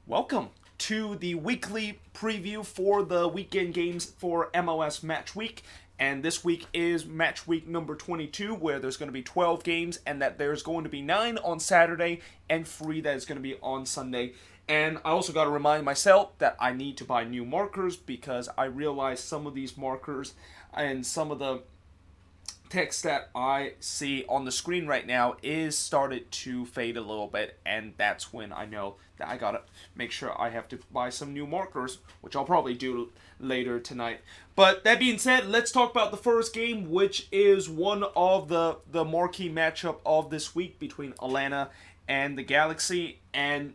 Welcome to the weekly preview for the weekend games for MLS Matchweek. And this week is match week number 22, where there's going to be 12 games, and that there's going to be 9 on Saturday and 3 that is going to be on Sunday. And I also got to remind myself that I need to buy new markers because I realize some of these markers and some of the text that I see on the screen right now is started to fade a little bit, and that's when I know that I gotta make sure I have to buy some new markers, which I'll probably do later tonight. But that being said, let's talk about the first game, which is one of the marquee matchup of this week between Atlanta and the Galaxy. And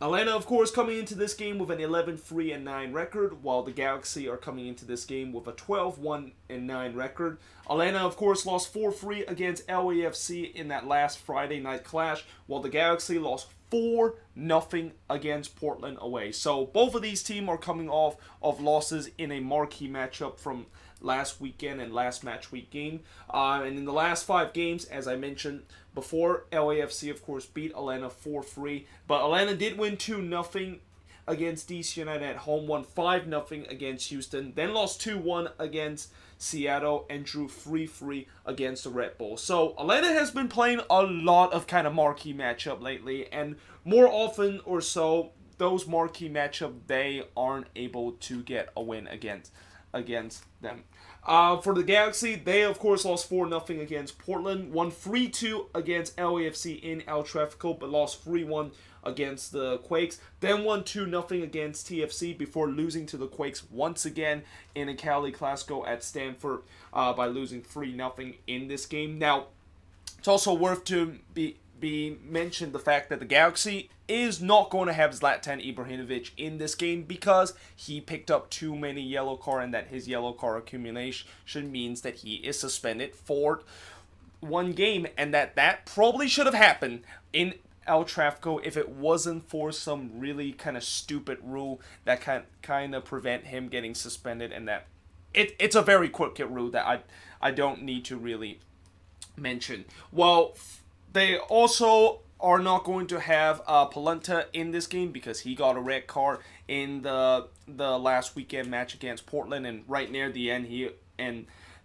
Atlanta, of course, coming into this game with an 11-3-9 record, while the Galaxy are coming into this game with a 12-1-9 record. Atlanta, of course, lost 4-3 against LAFC in that last Friday night clash, while the Galaxy lost 4-0 against Portland away. So both of these teams are coming off of losses in a marquee matchup from last weekend and last match week game. And in the last 5 games, as I mentioned before, LAFC, of course, beat Atlanta 4-3. But Atlanta did win 2-0 against DC United at home, won 5-0 against Houston, then lost 2-1 against Seattle, and drew 3-3 against the Red Bulls. So Atlanta has been playing a lot of kind of marquee matchup lately, and more often or so, those marquee matchup, they aren't able to get a win against them. For the Galaxy, they of course lost 4-0 against Portland, won 3-2 against LAFC in El Tráfico, but lost 3-1 against the Quakes, then won 2-0 against TFC before losing to the Quakes once again in a Cali Clasico at Stanford by losing 3-0 in this game. Now, it's also worth to be mentioned the fact that the Galaxy is not going to have Zlatan Ibrahimovic in this game because he picked up too many yellow cards, and that his yellow card accumulation means that he is suspended for one game, and that probably should have happened in El Tráfico if it wasn't for some really kind of stupid rule that kind of prevent him getting suspended, and that it's a very quick rule that I don't need to really mention. Well, they also are not going to have Polenta in this game because he got a red card in the last weekend match against Portland, and right near the end he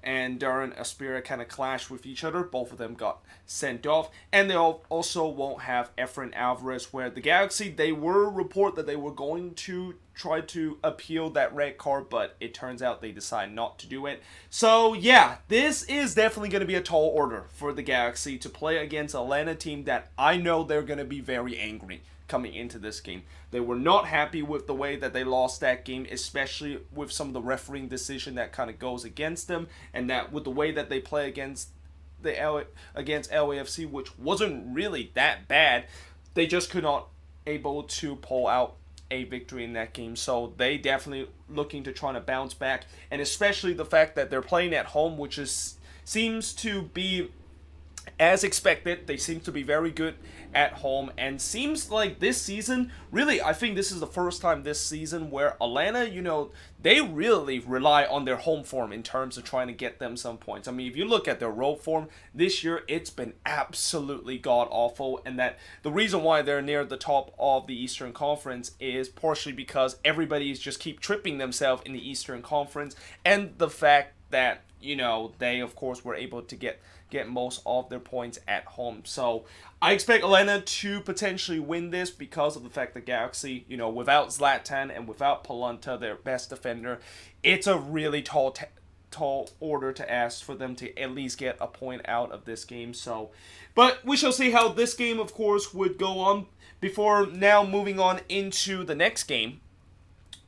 and Darren Aspira kind of clashed with each other. Both of them got sent off. And they also won't have Efrain Alvarez, where the Galaxy, they were report that they were going to try to appeal that red card, but it turns out they decided not to do it. So yeah, this is definitely going to be a tall order for the Galaxy to play against an Atlanta team that I know they're going to be very angry coming into this game. They were not happy with the way that they lost that game, especially with some of the refereeing decision that kind of goes against them, and that with the way that they play against LAFC, which wasn't really that bad, they just could not able to pull out a victory in that game. So they definitely looking to try to bounce back, and especially the fact that they're playing at home, which seems to be as expected. They seem to be very good at home, and seems like this season, really, I think this is the first time this season where Atlanta, they really rely on their home form in terms of trying to get them some points. I mean, if you look at their road form this year, it's been absolutely god-awful, and that the reason why they're near the top of the Eastern Conference is partially because everybody's just keep tripping themselves in the Eastern Conference, and the fact that, they, of course, were able to get most of their points at home. So I expect Atlanta to potentially win this because of the fact that Galaxy, without Zlatan and without Polenta, their best defender, it's a really tall order to ask for them to at least get a point out of this game. So, but we shall see how this game, of course, would go on before now moving on into the next game,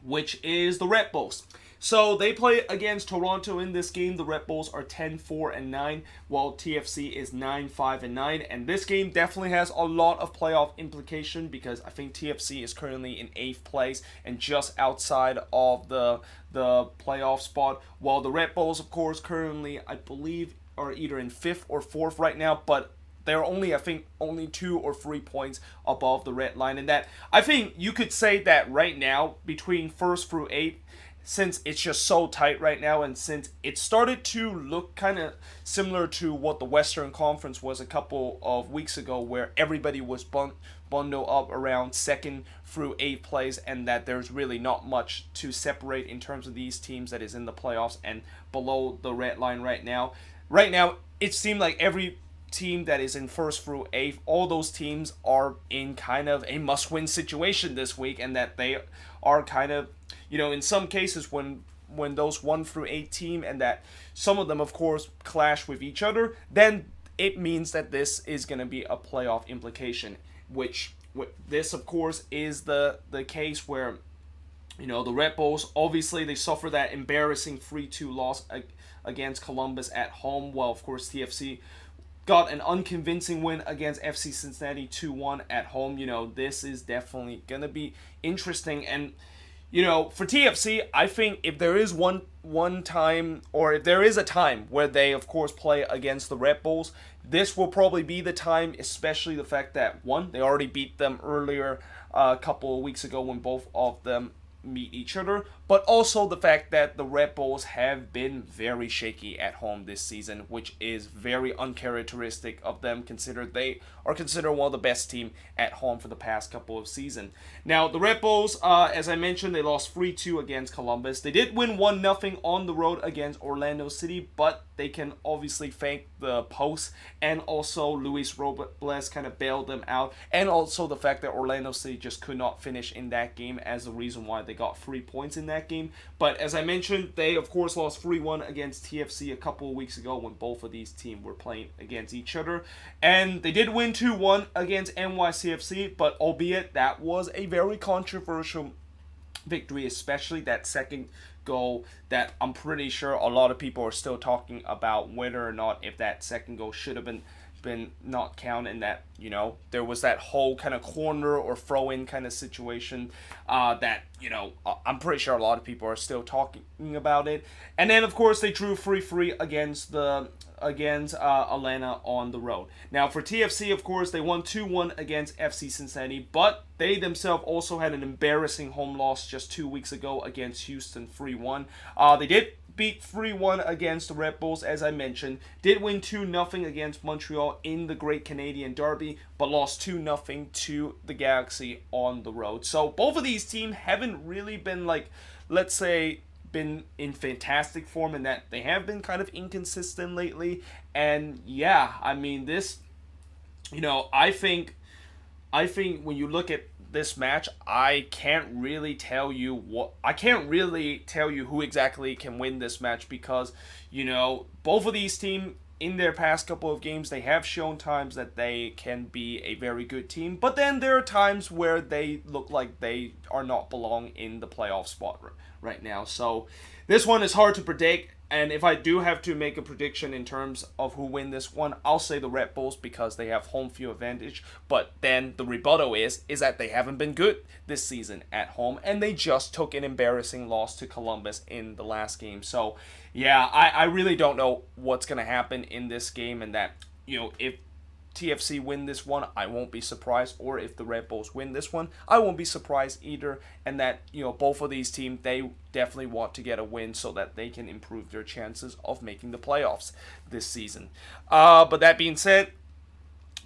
which is the Red Bulls. So they play against Toronto in this game. The Red Bulls are 10-4-9, while TFC is 9-5-9. And this game definitely has a lot of playoff implication because I think TFC is currently in 8th place and just outside of the playoff spot, while the Red Bulls, of course, currently, I believe, are either in 5th or 4th right now, but they're only 2 or 3 points above the red line. And that, I think you could say that right now, between 1st through 8th, since it's just so tight right now, and since it started to look kind of similar to what the Western Conference was a couple of weeks ago, where everybody was bundle up around 2nd through 8th place, and that there's really not much to separate in terms of these teams that is in the playoffs and below the red line right now. Right now, it seemed like every team that is in 1st through 8th, all those teams are in kind of a must-win situation this week, and that they are kind of, in some cases when those 1 through 8 team, and that some of them of course clash with each other, then it means that this is going to be a playoff implication, which this of course is the case where the Red Bulls, obviously they suffer that embarrassing 3-2 loss against Columbus at home, while of course TFC got an unconvincing win against FC Cincinnati 2-1 at home. This is definitely going to be interesting. And for TFC, I think if there is one time, or if there is a time where they, of course, play against the Red Bulls, this will probably be the time, especially the fact that, one, they already beat them earlier a couple of weeks ago when both of them meet each other, but also the fact that the Red Bulls have been very shaky at home this season, which is very uncharacteristic of them, considered they are considered one of the best team at home for the past couple of seasons. Now, the Red Bulls, as I mentioned, they lost 3-2 against Columbus. They did win 1-0 on the road against Orlando City, but they can obviously thank the post and also Luis Robles kind of bailed them out, and also the fact that Orlando City just could not finish in that game as the reason why they got 3 points in that game. But as I mentioned, they of course lost 3-1 against TFC a couple of weeks ago when both of these teams were playing against each other, and they did win 2-1 against NYCFC, but albeit that was a very controversial victory, especially that second goal that I'm pretty sure a lot of people are still talking about whether or not if that second goal should have been not counted, and that there was that whole kind of corner or throw-in kind of situation that I'm pretty sure a lot of people are still talking about it. And then of course they drew 3-3 against Atlanta on the road. Now for TFC, of course, they won 2-1 against FC Cincinnati, but they themselves also had an embarrassing home loss just 2 weeks ago against Houston 3-1. They did beat 3-1 against the Red Bulls, as I mentioned. Did win 2-0 against Montreal in the Great Canadian Derby, but lost 2-0 to the Galaxy on the road. So both of these teams haven't really been been in fantastic form, in that they have been kind of inconsistent lately. And yeah, I mean this, I think when you look at this match, I can't really tell you who exactly can win this match, because both of these teams in their past couple of games, they have shown times that they can be a very good team, but then there are times where they look like they are not belong in the playoff spot right now. So this one is hard to predict. And if I do have to make a prediction in terms of who win this one, I'll say the Red Bulls, because they have home field advantage. But then the rebuttal is that they haven't been good this season at home, and they just took an embarrassing loss to Columbus in the last game. So yeah, I really don't know what's going to happen in this game, and that, if TFC win this one, I won't be surprised, or if the Red Bulls win this one, I won't be surprised either, and that, both of these teams, they definitely want to get a win so that they can improve their chances of making the playoffs this season. But that being said,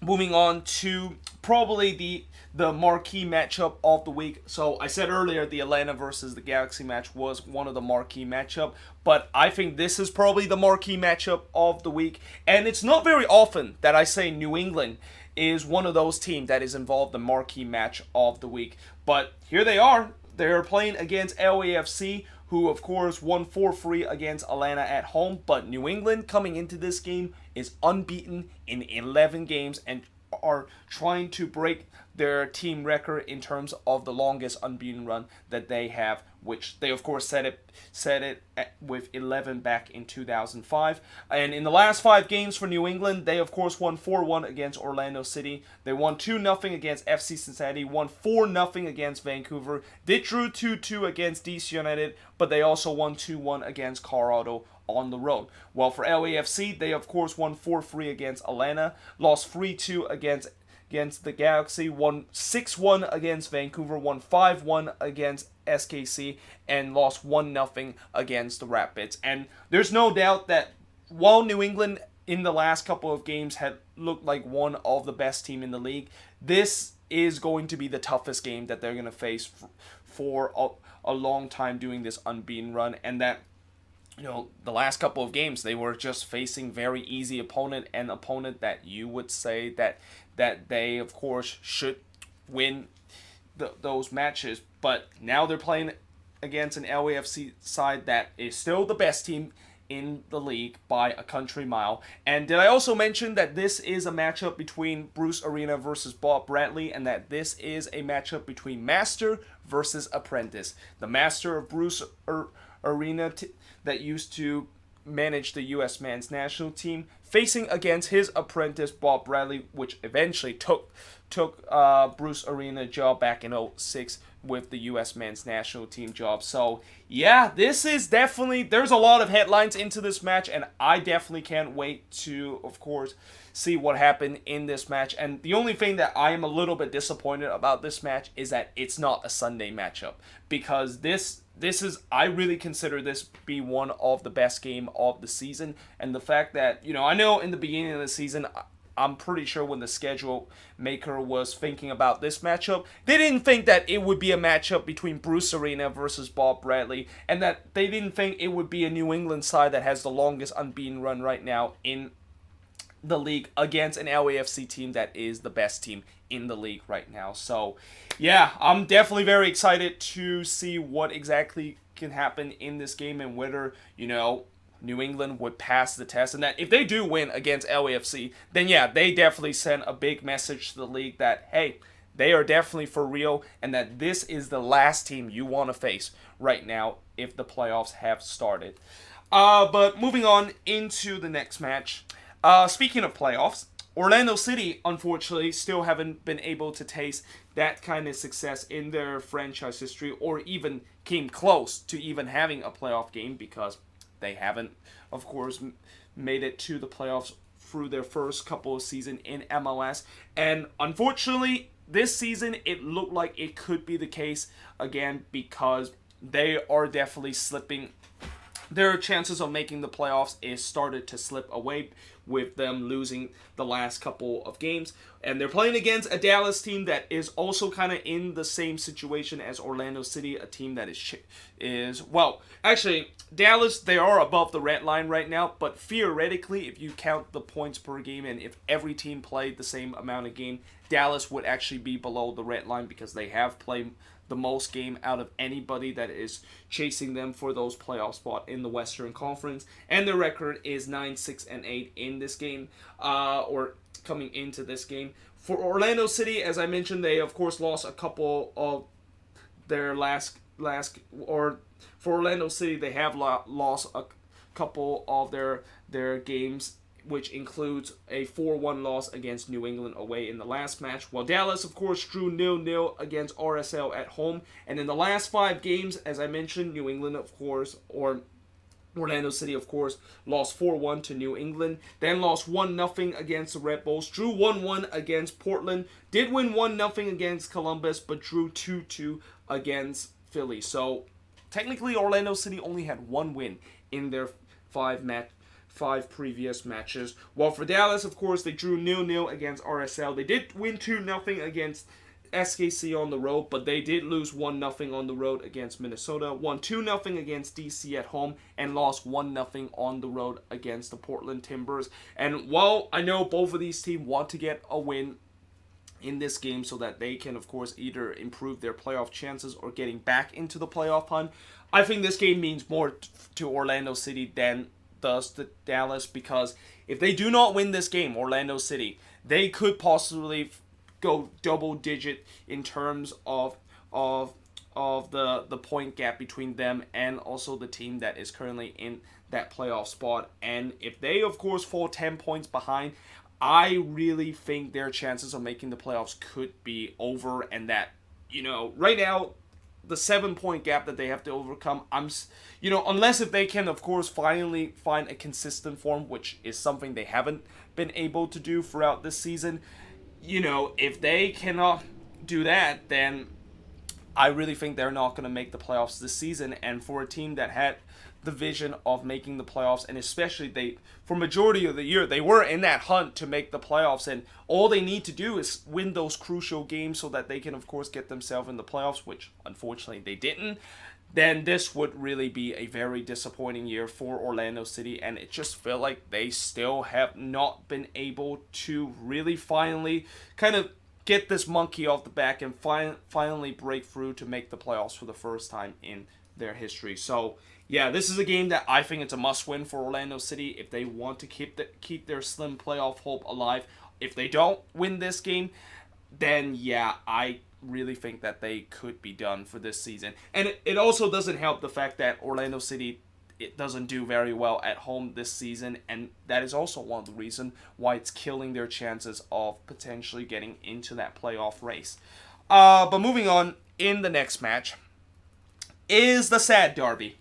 moving on to probably the marquee matchup of the week. So I said earlier the Atlanta versus the Galaxy match was one of the marquee matchup, but I think this is probably the marquee matchup of the week. And it's not very often that I say New England is one of those teams that is involved in the marquee match of the week. But here they are. They're playing against LAFC, who of course won 4-3 against Atlanta at home. But New England coming into this game is unbeaten in 11 games and are trying to break their team record in terms of the longest unbeaten run that they have, which they of course set it with 11 back in 2005. And in the last 5 games for New England, they of course won 4-1 against Orlando City. They won 2-0 against FC Cincinnati, won 4-0 against Vancouver. They drew 2-2 against DC United, but they also won 2-1 against Colorado on the road. Well, for LAFC, they of course won 4-3 against Atlanta, lost 3-2 against the Galaxy, won 6-1 against Vancouver, won 5-1 against SKC, and lost 1-0 against the Rapids. And there's no doubt that while New England in the last couple of games had looked like one of the best team in the league, this is going to be the toughest game that they're going to face for a long time doing this unbeaten run, and that the last couple of games they were just facing very easy opponent, an opponent that you would say that they of course should win those matches, but now they're playing against an LAFC side that is still the best team in the league by a country mile. And did I also mention that this is a matchup between Bruce Arena versus Bob Bradley, and that this is a matchup between Master versus Apprentice? The Master of Bruce Arena that used to manage the U.S. men's national team, facing against his apprentice Bob Bradley, which eventually took Bruce Arena job back in 2006 with the U.S. men's national team job. So yeah, this is definitely, there's a lot of headlines into this match, and I definitely can't wait to, of course, see what happened in this match. And the only thing that I am a little bit disappointed about this match is that it's not a Sunday matchup, because this is, I really consider this be one of the best game of the season. And the fact that, I know in the beginning of the season, I'm pretty sure when the schedule maker was thinking about this matchup, they didn't think that it would be a matchup between Bruce Arena versus Bob Bradley, and that they didn't think it would be a New England side that has the longest unbeaten run right now in the league against an LAFC team that is the best team in the league right now. So yeah, I'm definitely very excited to see what exactly can happen in this game, and whether, New England would pass the test, and that if they do win against LAFC, then yeah, they definitely send a big message to the league that, hey, they are definitely for real, and that this is the last team you want to face right now if the playoffs have started. But moving on into the next match. Speaking of playoffs, Orlando City, unfortunately, still haven't been able to taste that kind of success in their franchise history, or even came close to even having a playoff game, because they haven't, of course, made it to the playoffs through their first couple of seasons in MLS. And unfortunately, this season, it looked like it could be the case again, because they are definitely slipping. Their chances of making the playoffs is started to slip away, with them losing the last couple of games. And they're playing against a Dallas team that is also kind of in the same situation as Orlando City, a team that is well, actually, Dallas, they are above the red line right now, but theoretically, if you count the points per game, and if every team played the same amount of game, Dallas would actually be below the red line, because they have played the most game out of anybody that is chasing them for those playoff spot in the Western Conference, and their record is 9-6-8 in this game, or coming into this game. For Orlando City, as I mentioned, they of course lost a couple of their last or for Orlando City, they have lost a couple of their games, which includes a 4-1 loss against New England away in the last match. While Dallas, of course, drew 0-0 against RSL at home. And in the last 5 games, as I mentioned, New England, of course, or Orlando City, of course, lost 4-1 to New England. Then lost 1-0 against the Red Bulls. Drew 1-1 against Portland. Did win 1-0 against Columbus, but drew 2-2 against Philly. So, technically, Orlando City only had 1 win in their 5 previous matches. While for Dallas, of course, they drew 0-0 against RSL. They did win 2-0 against SKC on the road, but they did lose 1-0 on the road against Minnesota, won 2-0 against DC at home, and lost 1-0 on the road against the Portland Timbers. And while I know both of these teams want to get a win in this game so that they can, of course, either improve their playoff chances or getting back into the playoff hunt, I think this game means more to Orlando City than does to Dallas, because if they do not win this game, Orlando City, they could possibly go double digit in terms of the point gap between them and also the team that is currently in that playoff spot. And if they, of course, fall 10 points behind, I really think their chances of making the playoffs could be over, and that, right now, the 7-point gap that they have to overcome, unless if they can, of course, finally find a consistent form, which is something they haven't been able to do throughout this season, if they cannot do that, then I really think they're not going to make the playoffs this season. And for a team that had the vision of making the playoffs, and especially for majority of the year, they were in that hunt to make the playoffs, and all they need to do is win those crucial games so that they can, of course, get themselves in the playoffs, which unfortunately they didn't. Then this would really be a very disappointing year for Orlando City, and it just felt like they still have not been able to really finally kind of get this monkey off the back and finally break through to make the playoffs for the first time in their history. So yeah, this is a game that I think it's a must-win for Orlando City if they want to keep their slim playoff hope alive. If they don't win this game, then yeah, I really think that they could be done for this season. And it also doesn't help the fact that Orlando City, it doesn't do very well at home this season, and that is also one of the reasons why it's killing their chances of potentially getting into that playoff race. But moving on, in the next match is the sad derby.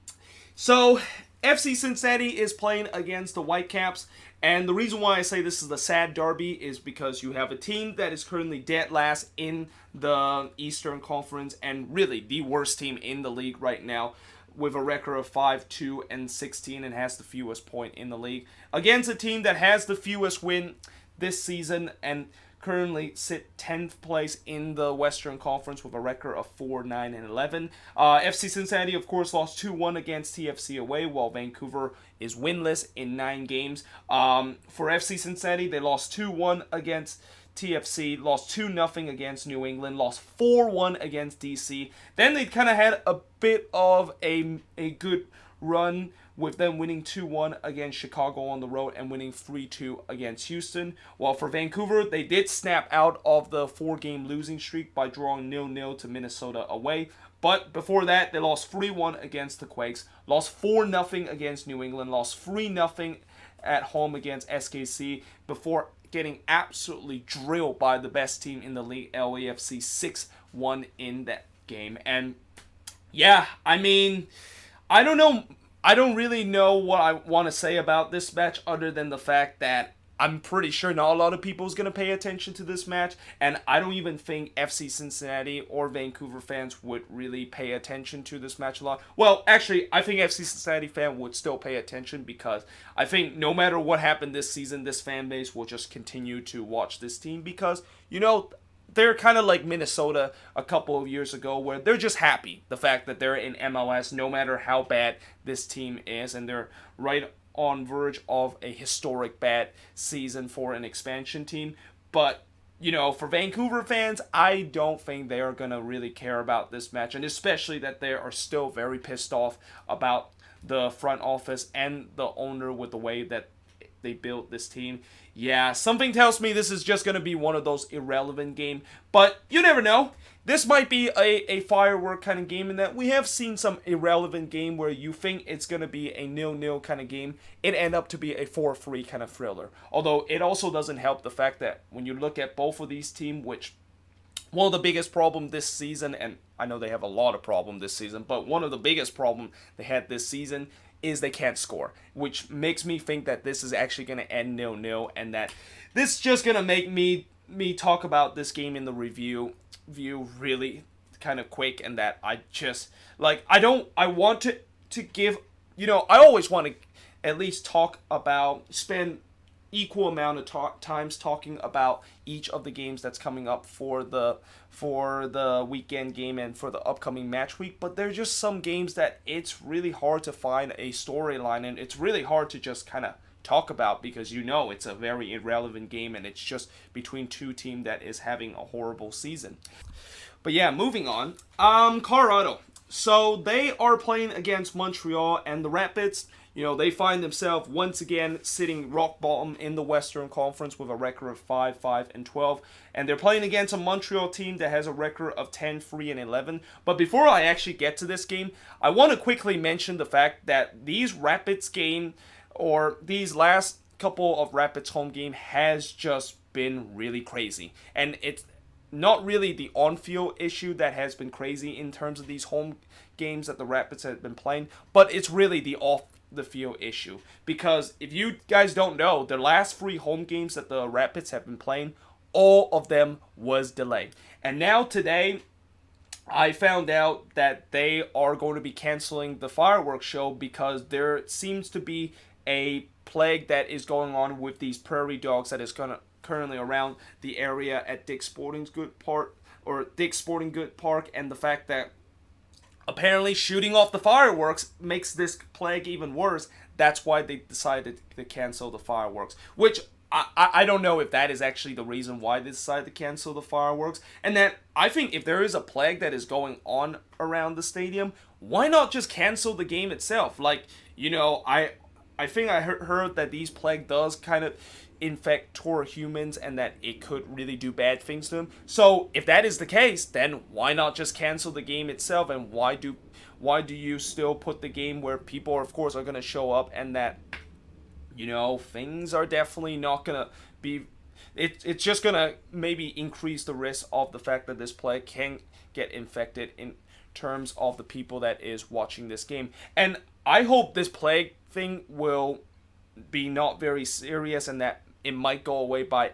So, FC Cincinnati is playing against the Whitecaps, and the reason why I say this is the sad derby is because you have a team that is currently dead last in the Eastern Conference, and really the worst team in the league right now, with a record of 5-2-16 and has the fewest point in the league, against a team that has the fewest win this season and currently sit 10th place in the Western Conference with a record of 4-9-11. FC Cincinnati, of course, lost 2-1 against TFC away, while Vancouver is winless in 9 games. For FC Cincinnati, they lost 2-1 against TFC, lost 2-0 against New England, lost 4-1 against DC. Then they kind of had a bit of a good run with them winning 2-1 against Chicago on the road and winning 3-2 against Houston. While for Vancouver, they did snap out of the 4-game losing streak by drawing 0-0 to Minnesota away. But before that, they lost 3-1 against the Quakes, lost 4-0 against New England, lost 3-0 at home against SKC before getting absolutely drilled by the best team in the league, LAFC, 6-1 in that game. And yeah, I mean, I don't know. I don't really know what I want to say about this match other than the fact that I'm pretty sure not a lot of people is going to pay attention to this match, and I don't even think FC Cincinnati or Vancouver fans would really pay attention to this match a lot. Well, actually, I think FC Cincinnati fan would still pay attention because I think no matter what happened this season, this fan base will just continue to watch this team because, you know, they're kind of like Minnesota a couple of years ago where they're just happy the fact that they're in MLS no matter how bad this team is, and they're right on verge of a historic bad season for an expansion team. But, you know, for Vancouver fans, I don't think they are going to really care about this match, and especially that they are still very pissed off about the front office and the owner with the way that they built this team. Yeah, something tells me this is just going to be one of those irrelevant games, but you never know. This might be a firework kind of game in that we have seen some irrelevant game where you think it's going to be a 0-0 kind of game. It end up to be a 4-3 kind of thriller. Although it also doesn't help the fact that when you look at both of these teams, which one of the biggest problem this season, and I know they have a lot of problem this season, but one of the biggest problem they had this season is they can't score, which makes me think that this is actually going to end 0-0, and that this is just going to make me talk about this game in the review really kind of quick, and that I just, like, I want to give, you know, I always want to at least spend equal amount of times talking about each of the games that's coming up for the weekend game and for the upcoming match week, but there's just some games that it's really hard to find a storyline, and it's really hard to just kind of talk about because, you know, it's a very irrelevant game and it's just between two teams that is having a horrible season. But yeah, moving on. Colorado. So they are playing against Montreal, and the Rapids, you know, they find themselves once again sitting rock bottom in the Western Conference with a record of 5-5-12, and they're playing against a Montreal team that has a record of 10-3-11. But before I actually get to this game, I want to quickly mention the fact that these Rapids game, or these last couple of Rapids home game, has just been really crazy, and it's not really the on-field issue that has been crazy in terms of these home games that the Rapids have been playing, but it's really the off-the-field issue. Because if you guys don't know, the last 3 home games that the Rapids have been playing, all of them was delayed. And now today, I found out that they are going to be canceling the fireworks show because there seems to be a plague that is going on with these prairie dogs that is currently around the area at Dick's Sporting Good Park, and the fact that apparently shooting off the fireworks makes this plague even worse. That's why they decided to cancel the fireworks, which I don't know if that is actually the reason why they decided to cancel the fireworks. And that I think if there is a plague that is going on around the stadium, why not just cancel the game itself? Like, I think I heard that these plague does kind of infect toward humans and that it could really do bad things to them. So if that is the case, then why not just cancel the game itself? And why do you still put the game where people, of course, are going to show up, and that things are definitely not going to be... It's just going to maybe increase the risk of the fact that this plague can get infected in terms of the people that is watching this game. And I hope this plague thing will be not very serious and that it might go away by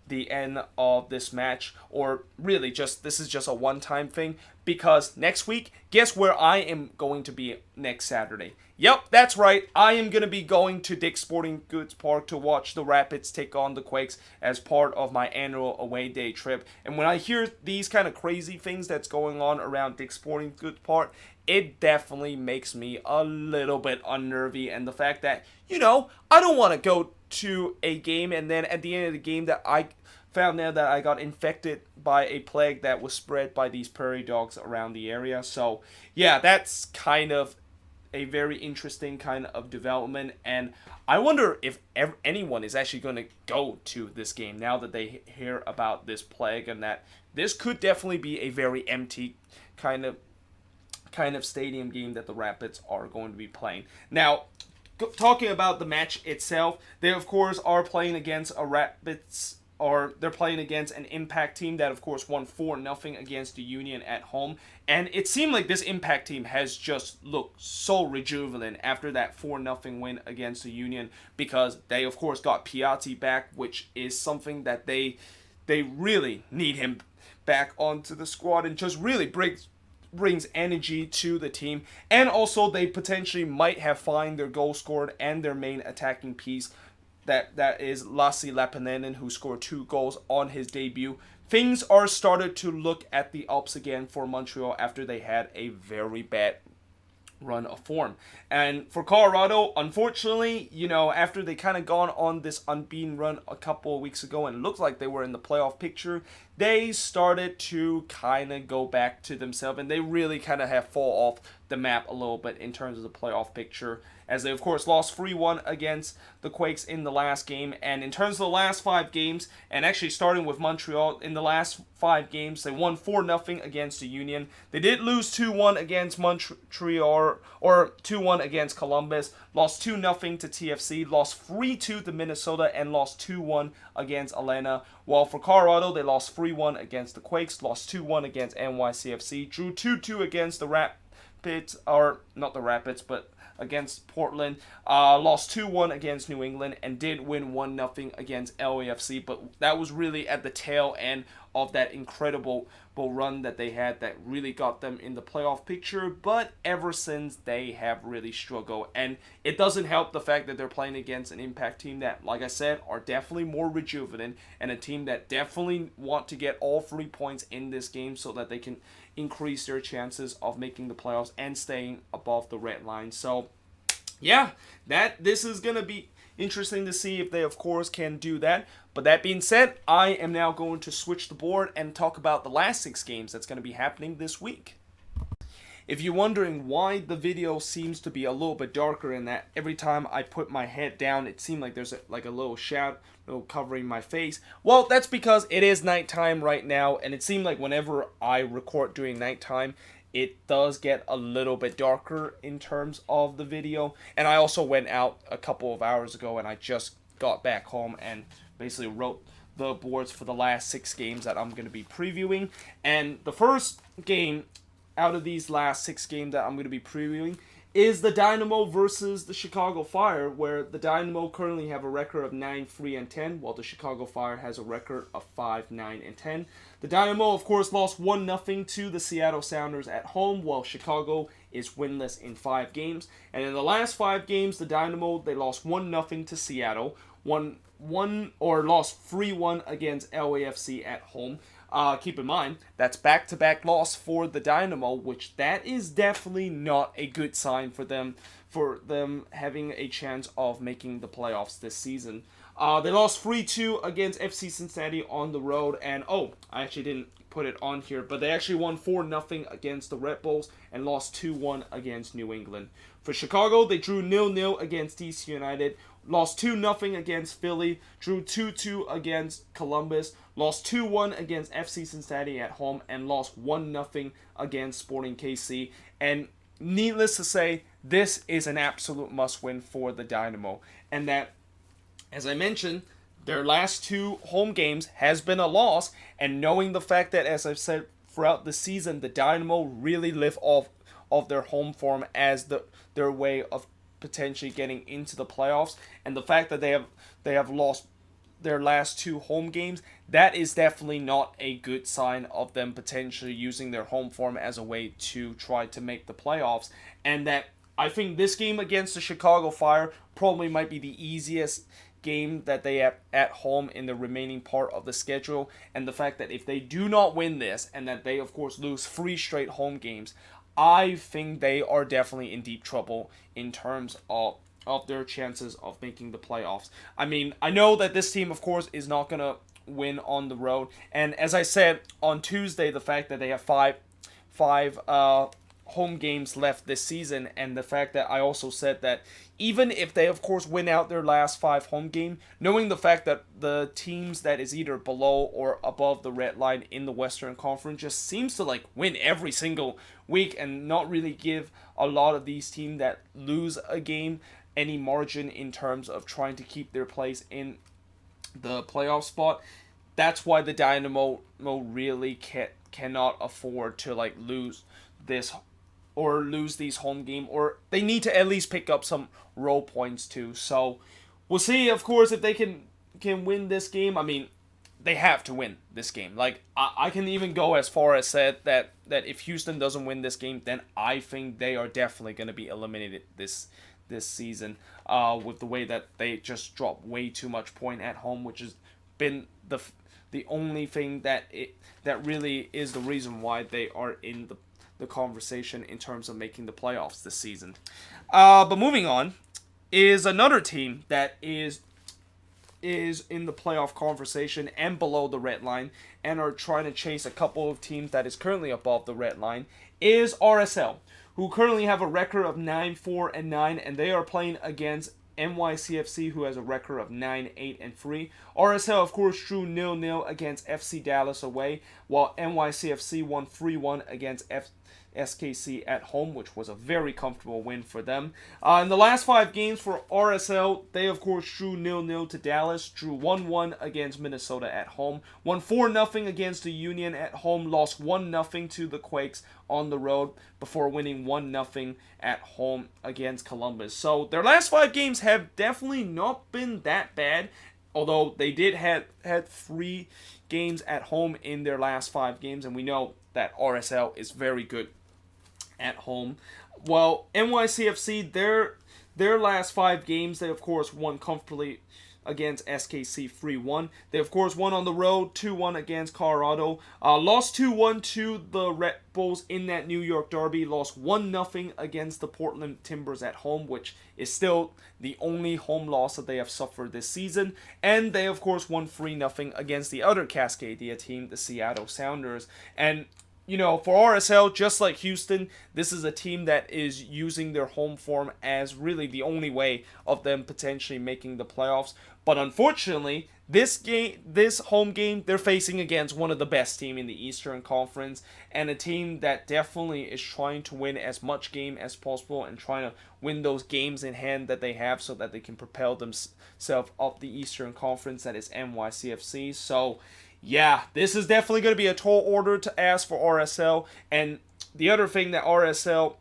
the end of this match, or really just this is just a one-time thing, because next week, guess where I am going to be next Saturday? Yep, that's right. I am going to be going to Dick's Sporting Goods Park to watch the Rapids take on the Quakes as part of my annual away day trip. And when I hear these kind of crazy things that's going on around Dick's Sporting Goods Park, it definitely makes me a little bit unnervy. And the fact that, I don't want to go to a game and then at the end of the game that I found out that I got infected by a plague that was spread by these prairie dogs around the area. So, yeah, that's kind of a very interesting kind of development, and I wonder if anyone is actually going to go to this game now that they hear about this plague, and that this could definitely be a very empty kind of stadium game that the Rapids are going to be playing. Now, talking about the match itself, they of course are playing against a Rapids, or they're playing against an Impact team that, of course, won 4-0 against the Union at home. And it seemed like this Impact team has just looked so rejuvenant after that 4-0 win against the Union, because they, of course, got Piatti back, which is something that they really need him back onto the squad, and just really brings energy to the team. And also, they potentially might have found their goal scored and their main attacking piece, that is Lassi Lappalainen, who scored 2 goals on his debut. Things are started to look at the ups again for Montreal after they had a very bad run of form. And for Colorado, unfortunately, after they kind of gone on this unbeaten run a couple of weeks ago and it looked like they were in the playoff picture, they started to kind of go back to themselves, and they really kind of have fall off the map a little bit in terms of the playoff picture, as they, of course, lost 3-1 against the Quakes in the last game. And in terms of the last 5 games, and actually starting with Montreal, in the last 5 games, they won 4-0 against the Union. They did lose 2-1 against Montreal, or 2-1 against Columbus, lost 2-0 to TFC, lost 3-2 to Minnesota, and lost 2-1 against Atlanta. While for Colorado, they lost 3-1 against the Quakes, lost 2-1 against NYCFC, drew 2-2 against the Rapids, or not the Rapids, but against Portland, lost 2-1 against New England, and did win 1-0 against LAFC, but that was really at the tail end of that incredible run that they had that really got them in the playoff picture. But ever since, they have really struggled, and it doesn't help the fact that they're playing against an Impact team that, like I said, are definitely more rejuvenant, and a team that definitely want to get all 3 points in this game so that they can increase their chances of making the playoffs and staying above the red line. So, yeah, this is going to be interesting to see if they, of course, can do that. But that being said, I am now going to switch the board and talk about the last 6 games that's going to be happening this week. If you're wondering why the video seems to be a little bit darker, in that every time I put my head down, it seemed like there's a little shadow covering my face. Well, that's because it is nighttime right now, and it seemed like whenever I record during nighttime, it does get a little bit darker in terms of the video. And I also went out a couple of hours ago, and I just got back home and basically wrote the boards for the last 6 games that I'm going to be previewing. And the first game out of these last 6 games that I'm going to be previewing is the Dynamo versus the Chicago Fire, where the Dynamo currently have a record of 9-3-10, while the Chicago Fire has a record of 5-9-10. The Dynamo, of course, lost 1-0 to the Seattle Sounders at home, while Chicago is winless in 5 games. And in the last 5 games, the Dynamo, they lost 1-0 to Seattle, lost 3-1 against LAFC at home. Keep in mind, that's back-to-back loss for the Dynamo, which that is definitely not a good sign for them having a chance of making the playoffs this season. They lost 3-2 against FC Cincinnati on the road, and I actually didn't put it on here, but they actually won 4-0 against the Red Bulls and lost 2-1 against New England. For Chicago, they drew 0-0 against DC United, lost 2-0 against Philly, drew 2-2 against Columbus, lost 2-1 against FC Cincinnati at home, and lost 1-0 against Sporting KC. And needless to say, this is an absolute must-win for the Dynamo. And that, as I mentioned, their last 2 home games has been a loss, and knowing the fact that, as I've said throughout the season, the Dynamo really live off of their home form as their way of potentially getting into the playoffs, and the fact that they have lost their last 2 home games, that is definitely not a good sign of them potentially using their home form as a way to try to make the playoffs. And that I think this game against the Chicago Fire probably might be the easiest game that they have at home in the remaining part of the schedule, and the fact that if they do not win this, and that they of course lose 3 straight home games, I think they are definitely in deep trouble in terms of their chances of making the playoffs. I mean, I know that this team, of course, is not going to win on the road. And as I said on Tuesday, the fact that they have five home games left this season, and the fact that I also said that even if they, of course, win out their last 5 home game, knowing the fact that the teams that is either below or above the red line in the Western Conference just seems to win every single week and not really give a lot of these teams that lose a game any margin in terms of trying to keep their place in the playoff spot. That's why the Dynamo really cannot afford to lose this or lose these home game, or they need to at least pick up some row points too. So we'll see, of course, if they can win this game. I mean, they have to win this game. I can even go as far as said that if Houston doesn't win this game, then I think they are definitely going to be eliminated this season, with the way that they just drop way too much point at home, which has been the only thing that really is the reason why they are in the conversation in terms of making the playoffs this season. But moving on is another team that is in the playoff conversation and below the red line and are trying to chase a couple of teams that is currently above the red line is RSL, who currently have a record of 9-4-9, and they are playing against NYCFC, who has a record of 9-8-3. RSL, of course, drew 0-0 against FC Dallas away, while NYCFC won 3-1 against SKC at home, which was a very comfortable win for them. In the last 5 games for RSL, they of course drew 0-0 to Dallas, drew 1-1 against Minnesota at home, won 4-0 against the Union at home, lost 1-0 to the Quakes on the road before winning 1-0 at home against Columbus. So their last 5 games have definitely not been that bad, although they did had 3 games at home in their last 5 games, and we know that RSL is very good at home. Well, NYCFC, their last 5 games, they of course won comfortably against SKC 3-1. They of course won on the road 2-1 against Colorado. Lost 2-1 to the Red Bulls in that New York derby. Lost 1-0 against the Portland Timbers at home, which is still the only home loss that they have suffered this season. And they of course won 3-0 against the other Cascadia team, the Seattle Sounders. And for RSL, just like Houston, this is a team that is using their home form as really the only way of them potentially making the playoffs. But unfortunately, this home game, they're facing against one of the best teams in the Eastern Conference, and a team that definitely is trying to win as much game as possible and trying to win those games in hand that they have so that they can propel themselves up the Eastern Conference, that is NYCFC. So yeah, this is definitely going to be a tall order to ask for RSL. And the other thing that RSL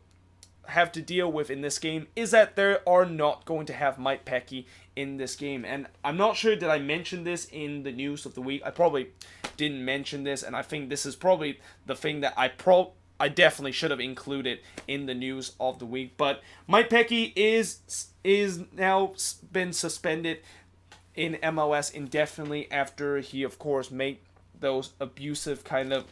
have to deal with in this game is that they are not going to have Mike Pecky in this game. And I'm not sure did I mention this in the news of the week. I probably didn't mention this, and I think this is probably the thing that I definitely should have included in the news of the week. But Mike Pecky is now been suspended in MLS indefinitely after he, of course, made those abusive kind of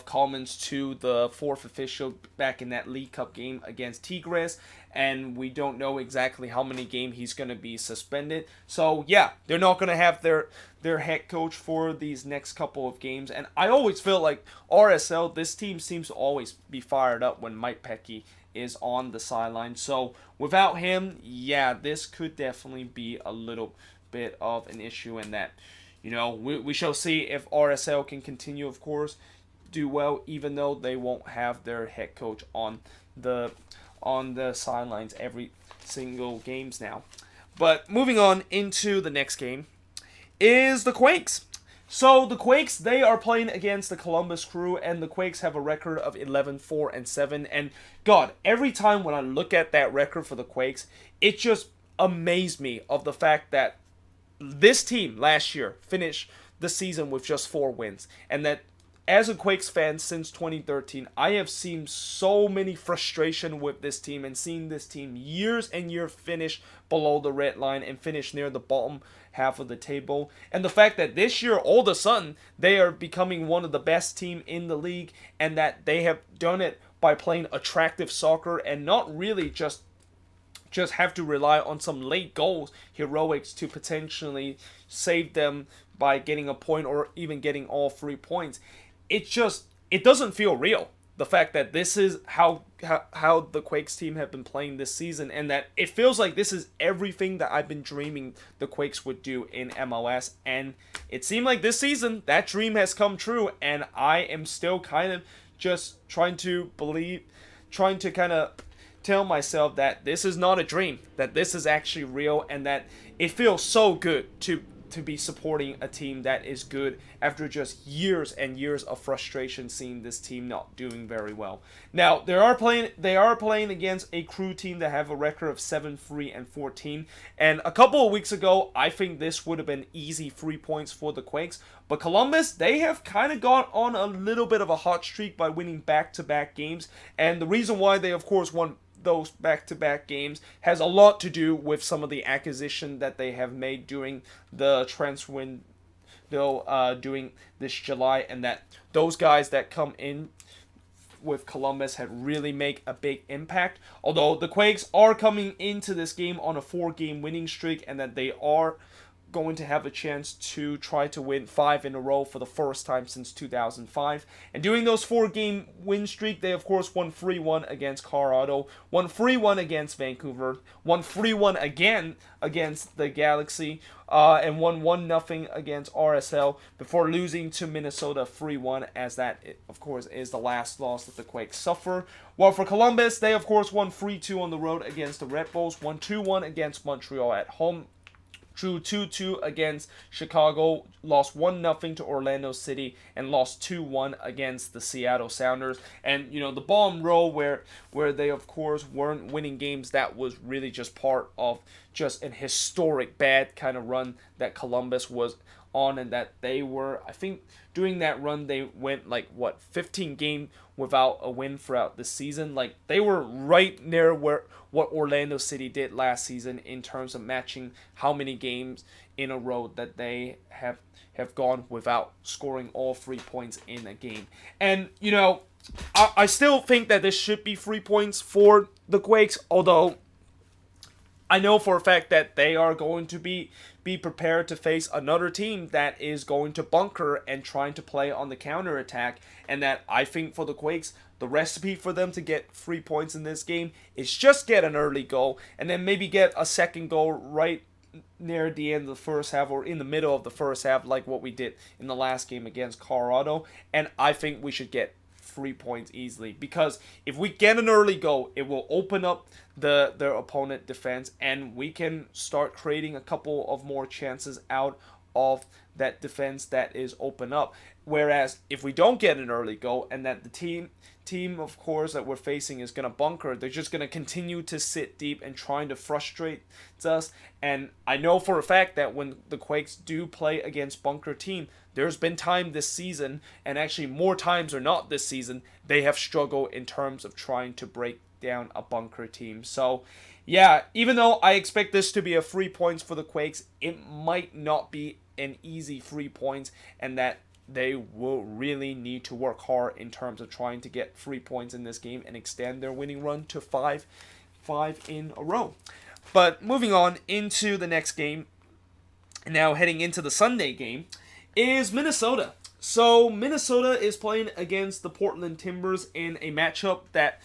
comments to the fourth official back in that League Cup game against Tigres, and we don't know exactly how many games he's going to be suspended. So yeah, they're not going to have their head coach for these next couple of games, and I always feel like RSL, this team seems to always be fired up when Mike Pecky is on the sideline. So without him, yeah, this could definitely be a little bit of an issue in that. We shall see if RSL can continue, of course, do well, even though they won't have their head coach on the sidelines every single games now. But moving on into the next game is the Quakes. So the Quakes, they are playing against the Columbus Crew, and the Quakes have a record of 11-4-7. And God, every time when I look at that record for the Quakes, it just amazed me of the fact that this team last year finished the season with just 4 wins. And that as a Quakes fan since 2013, I have seen so many frustration with this team and seen this team years and years finish below the red line and finish near the bottom half of the table. And the fact that this year, all of a sudden, they are becoming one of the best team in the league, and that they have done it by playing attractive soccer and not really just have to rely on some late goals, heroics, to potentially save them by getting a point or even getting all 3 points. It doesn't feel real. The fact that this is how the Quakes team have been playing this season, and that it feels like this is everything that I've been dreaming the Quakes would do in MLS. And it seemed like this season that dream has come true, and I am still kind of just trying to kind of tell myself that this is not a dream, that this is actually real, and that it feels so good to be supporting a team that is good after just years and years of frustration seeing this team not doing very well. Now, they are playing against a Crew team that have a record of 7-3-14, and a couple of weeks ago, I think this would have been easy 3 points for the Quakes, but Columbus, they have kind of gone on a little bit of a hot streak by winning back-to-back games, and the reason why they, of course, won those back-to-back games has a lot to do with some of the acquisition that they have made during the transfer window during this July, and that those guys that come in with Columbus had really make a big impact. Although the Quakes are coming into this game on a 4-game winning streak, and that they are going to have a chance to try to win 5 in a row for the first time since 2005. And during those 4-game win streak, they of course won 3-1 against Colorado, won 3-1 against Vancouver, won 3-1 again against the Galaxy, and won 1-0 against RSL before losing to Minnesota 3-1, as that, of course, is the last loss that the Quakes suffer. While for Columbus, they of course won 3-2 on the road against the Red Bulls, won 2-1 against Montreal at home, drew 2-2 against Chicago, lost 1-0 to Orlando City, and lost 2-1 against the Seattle Sounders. And, the bottom row where they, of course, weren't winning games, that was really just part of just an historic bad kind of run that Columbus was on, and that they were, I think, during that run, they went 15 games without a win throughout the season. They were right near what Orlando City did last season in terms of matching how many games in a row that they have gone without scoring all 3 points in a game. And, I still think that this should be 3 points for the Quakes, although I know for a fact that they are going to be prepared to face another team that is going to bunker and trying to play on the counterattack, and that I think for the Quakes, the recipe for them to get 3 points in this game is just get an early goal, and then maybe get a second goal right near the end of the first half or in the middle of the first half, like what we did in the last game against Colorado, and I think we should get 3 points easily, because if we get an early goal, it will open up their opponent defense, and we can start creating a couple of more chances out of that defense that is open up. Whereas if we don't get an early goal and that the team of course that we're facing is going to bunker, they're just going to continue to sit deep and trying to frustrate us. And I know for a fact that when the Quakes do play against bunker team, there's been time this season, and actually more times or not this season, they have struggled in terms of trying to break down a bunker team. So yeah, even though I expect this to be a 3 points for the Quakes, it might not be an easy 3 points, and that they will really need to work hard in terms of trying to get 3 points in this game and extend their winning run to five in a row. But moving on into the next game, now heading into the Sunday game, is Minnesota. So Minnesota is playing against the Portland Timbers in a matchup that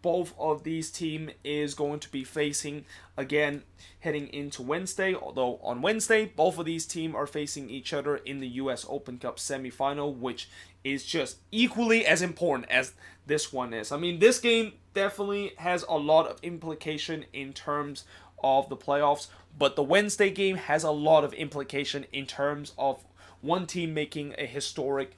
both of these teams is going to be facing again heading into Wednesday. Although on Wednesday, both of these teams are facing each other in the US Open Cup semifinal, which is just equally as important as this one is. I mean, this game definitely has a lot of implication in terms of the playoffs, but the Wednesday game has a lot of implication in terms of one team making a historical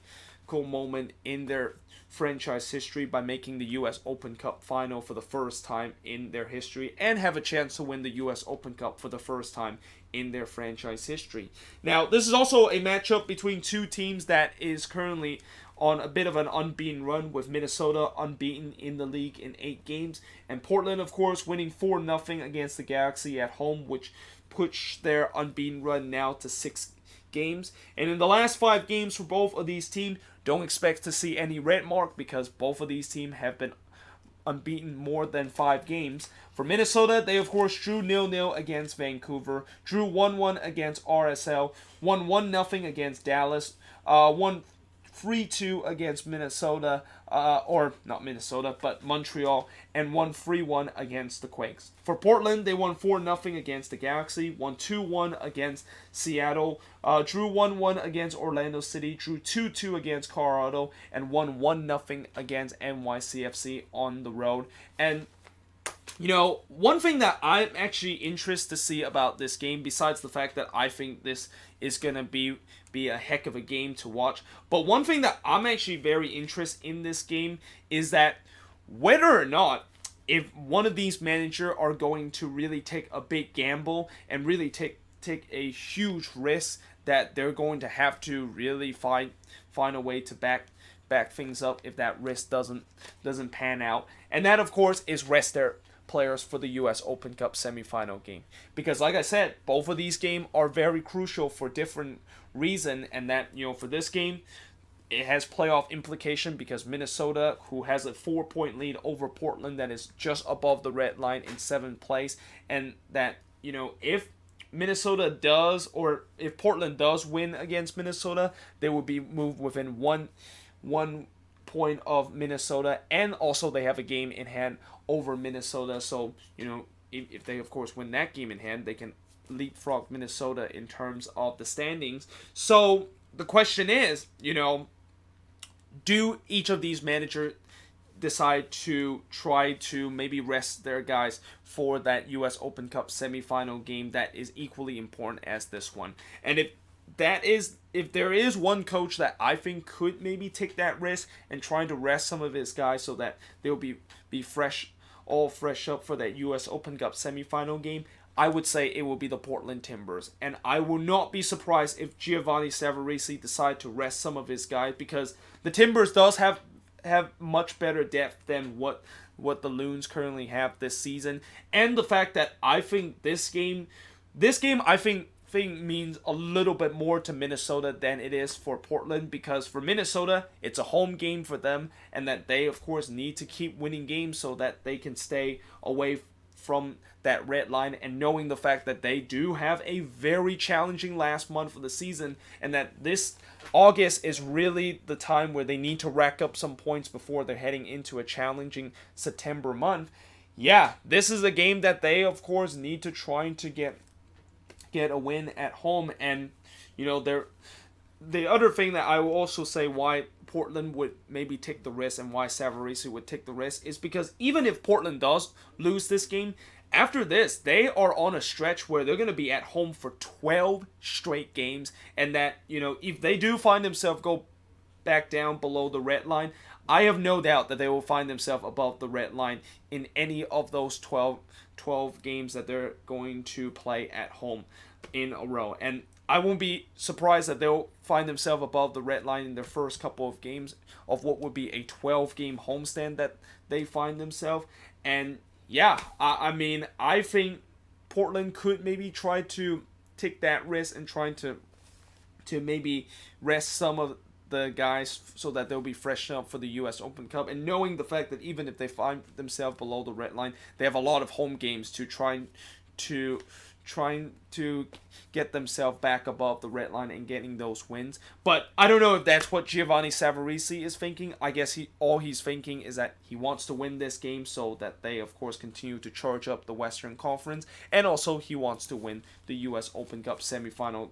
moment in their franchise history by making the US Open Cup final for the first time in their history and have a chance to win the US Open Cup for the first time in their franchise history. Now, this is also a matchup between two teams that is currently on a bit of an unbeaten run, with Minnesota unbeaten in the league in 8 games, and Portland, of course, winning 4-0 against the Galaxy at home, which pushed their unbeaten run now to 6 games. And in the last 5 games for both of these teams, don't expect to see any red mark because both of these teams have been unbeaten more than 5 games. For Minnesota, they of course drew 0-0 against Vancouver, drew 1-1 against RSL, won 1-0 against Dallas, won 3-2 against Minnesota, or not Minnesota, but Montreal, and won 3-1 against the Quakes. For Portland, they won 4-0 against the Galaxy, won 2-1 against Seattle, drew 1-1 against Orlando City, drew 2-2 against Colorado, and won 1-0 against NYCFC on the road. And you know, one thing that I'm actually interested to see about this game, besides the fact that I think this is going to be a heck of a game to watch, but one thing that I'm actually very interested in this game is that whether or not if one of these managers are going to really take a big gamble and really take a huge risk that they're going to have to really find a way to back things up if that risk doesn't pan out. And that, of course, is rest their players for the US Open Cup semifinal game, because like I said, both of these games are very crucial for different reasons. And that, you know, for this game it has playoff implication because Minnesota, who has a 4-point lead over Portland that is just above the red line in 7th place, and that, you know, if Minnesota does, or if Portland does win against Minnesota, they will be moved within one point of Minnesota, and also they have a game in hand over Minnesota. So, you know, if they of course win that game in hand, they can leapfrog Minnesota in terms of the standings. So the question is, you know, do each of these managers decide to try to maybe rest their guys for that US Open Cup semifinal game that is equally important as this one? And if there is one coach that I think could maybe take that risk and trying to rest some of his guys so that they'll be fresh up for that US Open Cup semifinal game, I would say it will be the Portland Timbers. And I will not be surprised if Giovanni Savarese decide to rest some of his guys, because the Timbers does have much better depth than what the Loons currently have this season. And the fact that I think this game I think means a little bit more to Minnesota than it is for Portland, because for Minnesota it's a home game for them, and that they of course need to keep winning games so that they can stay away from that red line, and knowing the fact that they do have a very challenging last month of the season, and that this August is really the time where they need to rack up some points before they're heading into a challenging September month. Yeah, this is a game that they of course need to try to get a win at home. And you know, the other thing that I will also say why Portland would maybe take the risk and why Savarese would take the risk is because even if Portland does lose this game, after this they are on a stretch where they're going to be at home for 12 straight games, and that, you know, if they do find themselves go back down below the red line, I have no doubt that they will find themselves above the red line in any of those 12 games that they're going to play at home in a row. And I won't be surprised that they'll find themselves above the red line in their first couple of games of what would be a 12-game homestand that they find themselves. And yeah, I mean, I think Portland could maybe try to take that risk and trying to maybe rest some of the guys so that they'll be freshened up for the U.S. Open Cup, and knowing the fact that even if they find themselves below the red line, they have a lot of home games to trying to get themselves back above the red line and getting those wins. But I don't know if that's what Giovanni Savarese is thinking. I guess all he's thinking is that he wants to win this game so that they, of course, continue to charge up the Western Conference, and also he wants to win the U.S. Open Cup semifinal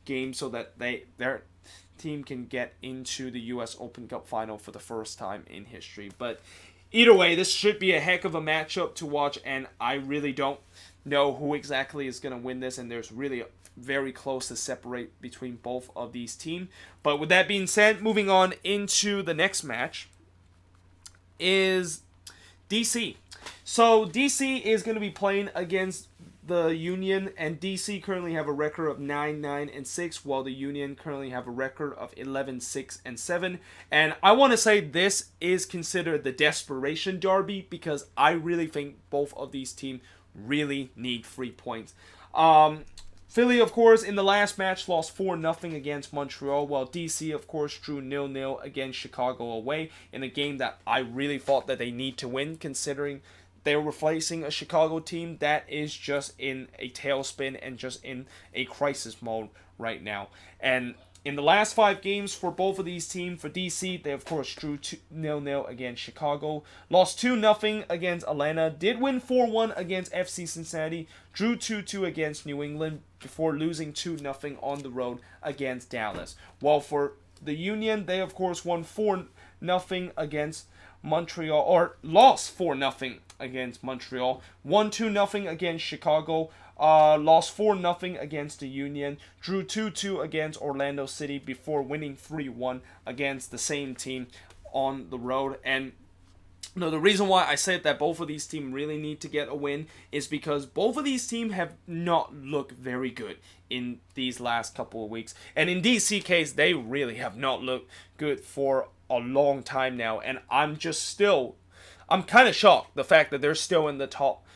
game so that their team can get into the U.S. Open Cup final for the first time in history. But either way, this should be a heck of a matchup to watch, and I really don't know who exactly is going to win this, and there's really very close to separate between both of these teams. But with that being said, moving on into the next match is DC. So DC is going to be playing against the Union, and DC currently have a record of 9-9-6, while the Union currently have a record of 11-6-7. And I want to say this is considered the desperation derby because I really think both of these teams really need 3 points. Philly, of course, in the last match lost 4-0 against Montreal, while DC, of course, drew 0-0 against Chicago away in a game that I really thought that they need to win, considering they were facing a Chicago team that is just in a tailspin and just in a crisis mode right now. And in the last 5 games for both of these teams, for DC, they of course drew 0-0 against Chicago, lost 2-0 against Atlanta, did win 4-1 against FC Cincinnati, drew 2-2 against New England before losing 2-0 on the road against Dallas. While for the Union, they of course won 4-0 against Montreal, or lost 4-0 against Montreal, won 2-0 against Chicago, lost 4-0 against the Union, drew 2-2 against Orlando City before winning 3-1 against the same team on the road. And the reason why I said that both of these teams really need to get a win is because both of these teams have not looked very good in these last couple of weeks. And in DC case, they really have not looked good for a long time now. And I'm kind of shocked the fact that they're still in the top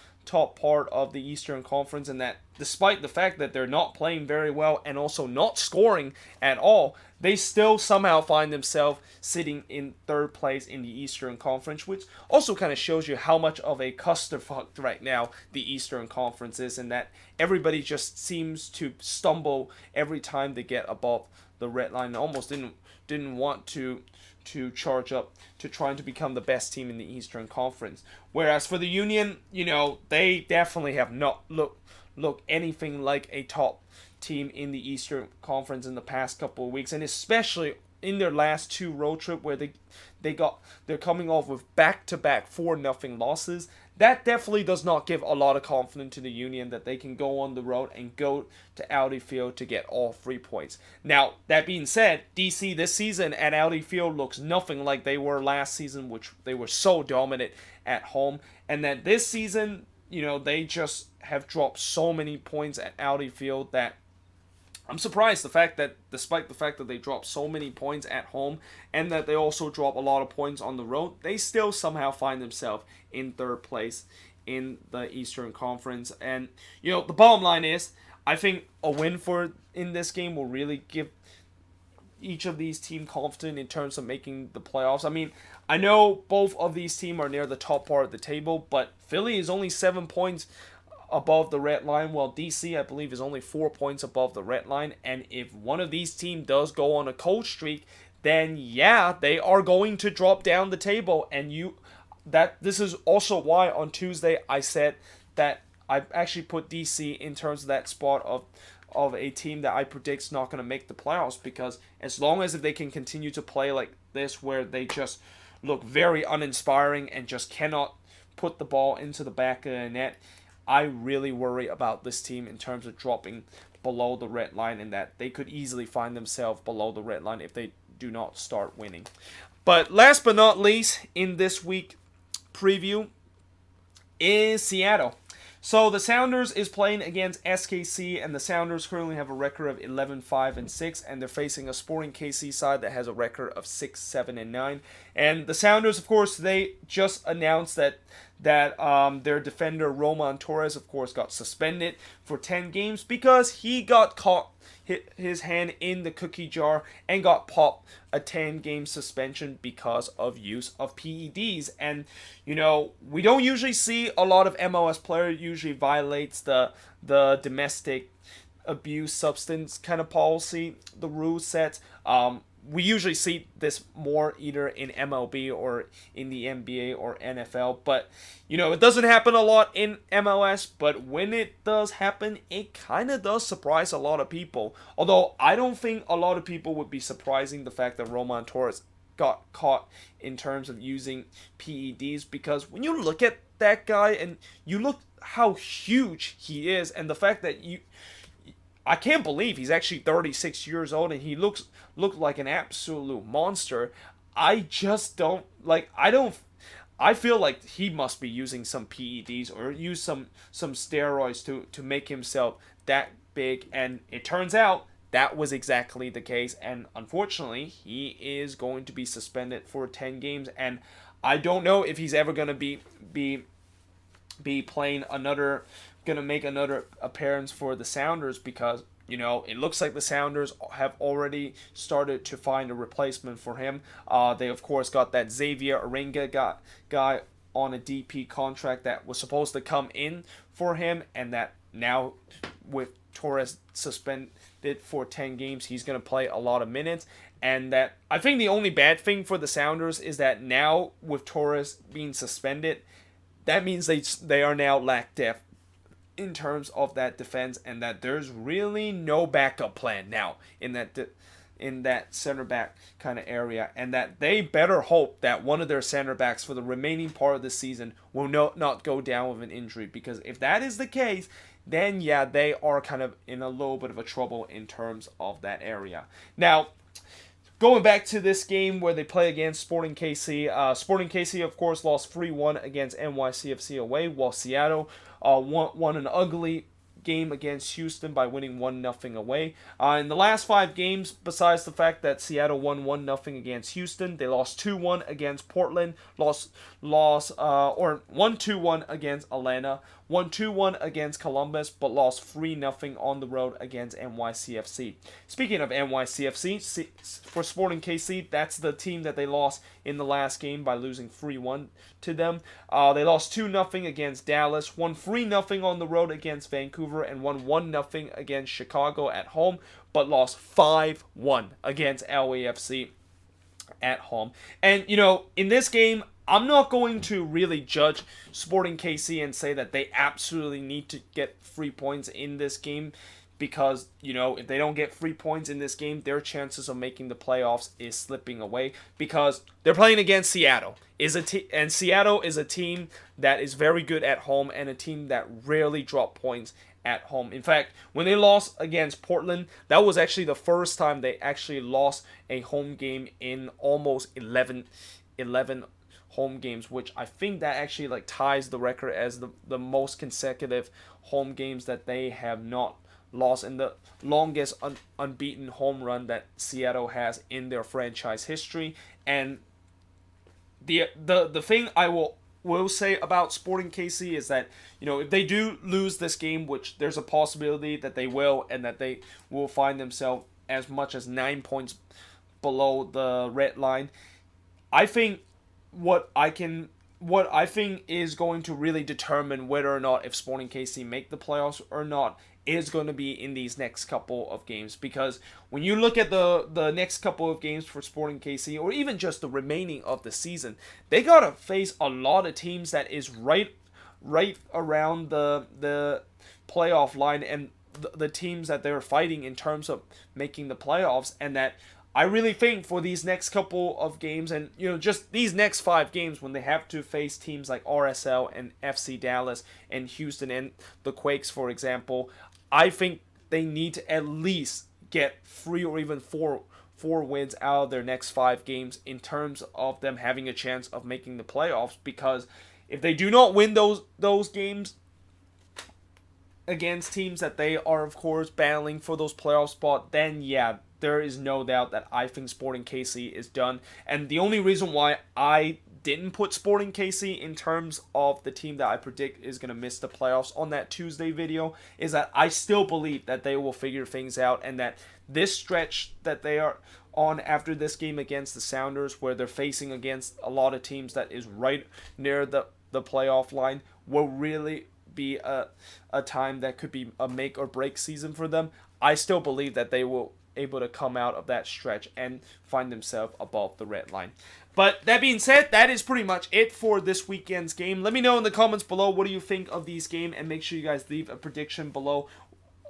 part of the Eastern Conference, and that despite the fact that they're not playing very well and also not scoring at all, they still somehow find themselves sitting in 3rd place in the Eastern Conference, which also kind of shows you how much of a clusterfuck right now the Eastern Conference is, and that everybody just seems to stumble every time they get above the red line and almost didn't want to charge up to trying to become the best team in the Eastern Conference. Whereas for the Union, they definitely have not look anything like a top team in the Eastern Conference in the past couple of weeks, and especially in their last 2 road trip where they're coming off with back-to-back 4-0 losses. That definitely does not give a lot of confidence to the Union that they can go on the road and go to Audi Field to get all 3 points. Now, that being said, DC this season at Audi Field looks nothing like they were last season, which they were so dominant at home. And that this season, they just have dropped so many points at Audi Field that I'm surprised despite the fact that they dropped so many points at home and that they also drop a lot of points on the road, they still somehow find themselves in 3rd place in the Eastern Conference. And, the bottom line is, I think a win in this game will really give each of these teams confidence in terms of making the playoffs. I mean, I know both of these teams are near the top part of the table, but Philly is only 7 points above the red line, while DC, I believe, is only 4 points above the red line. And if one of these teams does go on a cold streak, then yeah, they are going to drop down the table. And this is also why on Tuesday I said that I actually put DC in terms of that spot of a team that I predict is not going to make the playoffs, because as long as if they can continue to play like this, where they just look very uninspiring and just cannot put the ball into the back of the net, I really worry about this team in terms of dropping below the red line, and that they could easily find themselves below the red line if they do not start winning. But last but not least, in this week preview is Seattle. So the Sounders is playing against SKC, and the Sounders currently have a record of 11-5-6, and they're facing a Sporting KC side that has a record of 6-7-9. And the Sounders, of course, they just announced that their defender Roman Torres, of course, got suspended for 10 games because he got caught hit his hand in the cookie jar and got popped a 10-game suspension because of use of PEDs. And, we don't usually see a lot of MLS players usually violates the domestic abuse substance kind of policy, the rule set. We usually see this more either in MLB or in the NBA or NFL. But, it doesn't happen a lot in MLS. But when it does happen, it kind of does surprise a lot of people. Although I don't think a lot of people would be surprising the fact that Roman Torres got caught in terms of using PEDs. Because when you look at that guy and you look how huge he is, and the fact that I can't believe he's actually 36 years old and he looked like an absolute monster. I feel like he must be using some PEDs or use some steroids to make himself that big, and it turns out that was exactly the case, and unfortunately he is going to be suspended for 10 games, and I don't know if he's ever going to be playing gonna make another appearance for the Sounders, because it looks like the Sounders have already started to find a replacement for him. They of course got that Xavier Arenga guy on a DP contract that was supposed to come in for him, and that now with Torres suspended for 10 games, he's gonna play a lot of minutes. And that I think the only bad thing for the Sounders is that now with Torres being suspended, that means they are now lack depth in terms of that defense, and that there's really no backup plan now in that center back kind of area, and that they better hope that one of their center backs for the remaining part of the season will not go down with an injury, because if that is the case, then yeah, they are kind of in a little bit of a trouble in terms of that area. Now, going back to this game where they play against Sporting KC, Sporting KC, of course, lost 3-1 against NYCFC away, while Seattle won an ugly game against Houston by winning 1-0 away. In the last 5 games, besides the fact that Seattle won 1-0 against Houston, they lost 2-1 against Portland, won 2-1 against Atlanta, won 2-1 against Columbus, but lost 3-0 on the road against NYCFC. Speaking of NYCFC, for Sporting KC, that's the team that they lost in the last game by losing 3-1 to them. They lost 2-0 against Dallas, won 3-0 on the road against Vancouver, and won 1-0 against Chicago at home, but lost 5-1 against LAFC at home. And, in this game, I'm not going to really judge Sporting KC and say that they absolutely need to get 3 points in this game, because, if they don't get 3 points in this game, their chances of making the playoffs is slipping away, because they're playing against Seattle. And Seattle is a team that is very good at home and a team that rarely drop points at home. In fact, when they lost against Portland, that was actually the first time they actually lost a home game in almost 11 home games, which I think that actually ties the record as the most consecutive home games that they have not lost, and the longest unbeaten home run that Seattle has in their franchise history. And the thing I will say about Sporting KC is that, if they do lose this game, which there's a possibility that they will, and that they will find themselves as much as 9 points below the red line, I think what I think is going to really determine whether or not if Sporting KC make the playoffs or not is going to be in these next couple of games. Because when you look at the next couple of games for Sporting KC, or even just the remaining of the season, they got to face a lot of teams that is right around the playoff line, and the teams that they're fighting in terms of making the playoffs. And that I really think for these next couple of games, and just these next 5 games, when they have to face teams like RSL and FC Dallas and Houston and the Quakes, for example, I think they need to at least get 3 or even 4 4 wins out of their next 5 games in terms of them having a chance of making the playoffs, because if they do not win those games against teams that they are, of course, battling for those playoff spot, then yeah, there is no doubt that I think Sporting KC is done. And the only reason why I didn't put Sporting KC in terms of the team that I predict is going to miss the playoffs on that Tuesday video is that I still believe that they will figure things out, and that this stretch that they are on after this game against the Sounders, where they're facing against a lot of teams that is right near the playoff line, will really be a time that could be a make or break season for them. I still believe that they will able to come out of that stretch and find themselves above the red line. But that being said, that is pretty much it for this weekend's game. Let me know in the comments below what do you think of these games, and make sure you guys leave a prediction below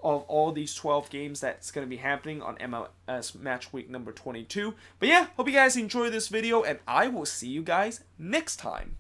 of all these 12 games that's going to be happening on MLS Match Week number 22. But yeah, hope you guys enjoy this video, and I will see you guys next time.